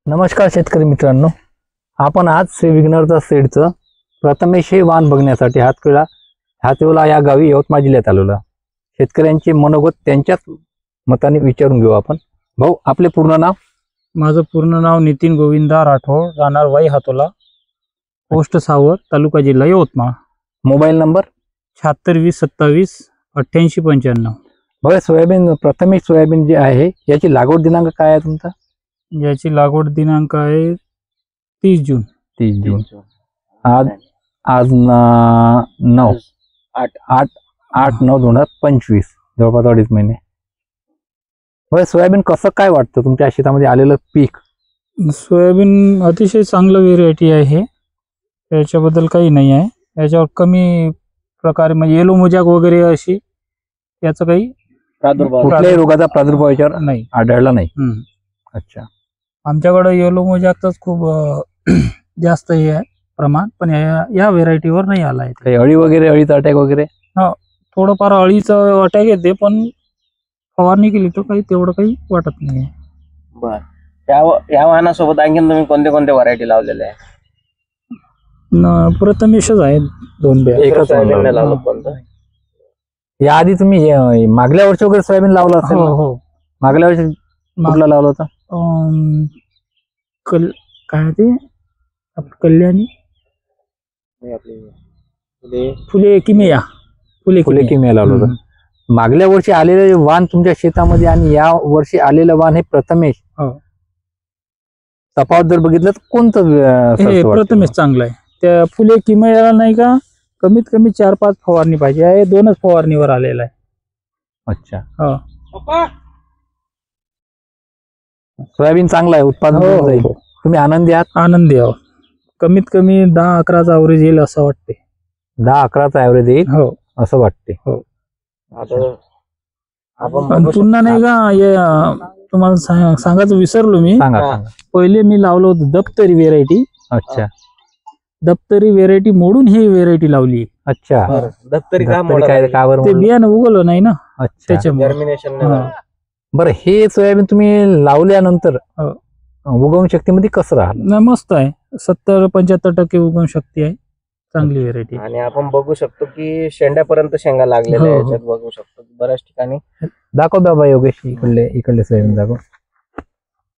नमस्कार शेतकरी मित्रांनो, आपण आज श्री विघ्नहर्ता सीडचं प्रथमेश हे वाहन बघण्यासाठी हातवेला या गावी यवतमाळ जिल्ह्यात आलेलो. शेतकऱ्यांचे मनोगत त्यांच्याच मताने विचारून घेऊ आपण. भाऊ, आपले पूर्ण नाव? माझं पूर्ण नाव नितीन गोविंदा राठोड, राहणार वाई हातोला, पोस्ट सावर, तालुका जिल्हा यवतमाळ. Mobile number? 7620278895. भाऊ, सोयाबीन प्रथमेश सोयाबीन जे आहे याची लागवड दिनांक काय आहे तुमचा? याची लागवड दिनांक आहे 30 जून. 30 जून. आज 8/9/2025, जवळपास 2.5 महिने. भाऊ, सोयाबीन कसं काय वाटतं तुमच्या शेतामध्ये आलेलं पीक? सोयाबीन अतिशय चांगलं व्हेरायटी आहे, याच्याबद्दल काही नाही आहे. याच्यावर कमी प्रकारे म्हणजे येलो मोजाक वगैरे अशी याचं काही कुठल्याही रोगाचा प्रादुर्भाव याच्यावर नाही आढळला नाही. अच्छा. आमच्याकडे येलो मोजाकच खूप जास्त हे आहे प्रमाण, पण या व्हेरायटीवर नाही आला आहे. काही अळी वगैरे, अळीचा अटॅक वगैरे? थोडंफार अळीचं अटॅक येते, पण फवारणी केली तर काही तेवढं काही वाटत नाही. बर, या वाहनासोबत आणखीन तुम्ही कोणते कोणते व्हरायटी लावलेले आहे? प्रथमेशच आहे, 2 बॅग. एकच सोयाबीन लावलं कोणतं? याआधी तुम्ही मागल्या वर्षी वगैरे सोयाबीन लावलं असेल? हो. मागल्या वर्षी कुठला लावला होता? काय ते कल्याणी फुले किमेया लावलं होतं. मागल्या वर्षी आलेले वाण तुमच्या शेतामध्ये आणि या वर्षी आलेलं वाण हे प्रथमेश, तफावत जर बघितलं तर कोणतं? प्रथमेश चांगलं आहे. त्या फुले किमेयाला नाही का कमीत कमी 4-5 फवारणी पाहिजे आहे, 2च फवारणीवर आलेला आहे. अच्छा. सोयाबीन चांगलं आहे, उत्पादन जाईल. तुम्ही आनंदी आहात? आनंदी आहोत. कमीत कमी 10-11चा ॲव्हरेज येईल असं वाटते. 10-11चा ॲव्हरेज येईल असं वाटते. पुन्हा नाही का तुम्हाला सांगायचं विसरलो मी. पहिले मी लावलं होतं दप्तरी व्हेरायटी. अच्छा. दप्तरी व्हेरायटी मोडून ही व्हेरायटी लावली. अच्छा. दप्तरी काय ते बियाणं उगवलं नाही ना. अच्छा. त्याच्यामुळे. बरं, हे सोयाबीन तुम्ही लावल्यानंतर उगवण शक्तीमध्ये कसं राहिलं? मस्त आहे. 70-75% उगवण शक्ती आहे. चांगली व्हेरायटी. आणि आपण बघू शकतो की शेंड्यापर्यंत शेंगा लागलेल्या याच्यात बघू शकतो बऱ्याच ठिकाणी. दाखव बाबा योगेश, इकडले सोयाबीन दाखव.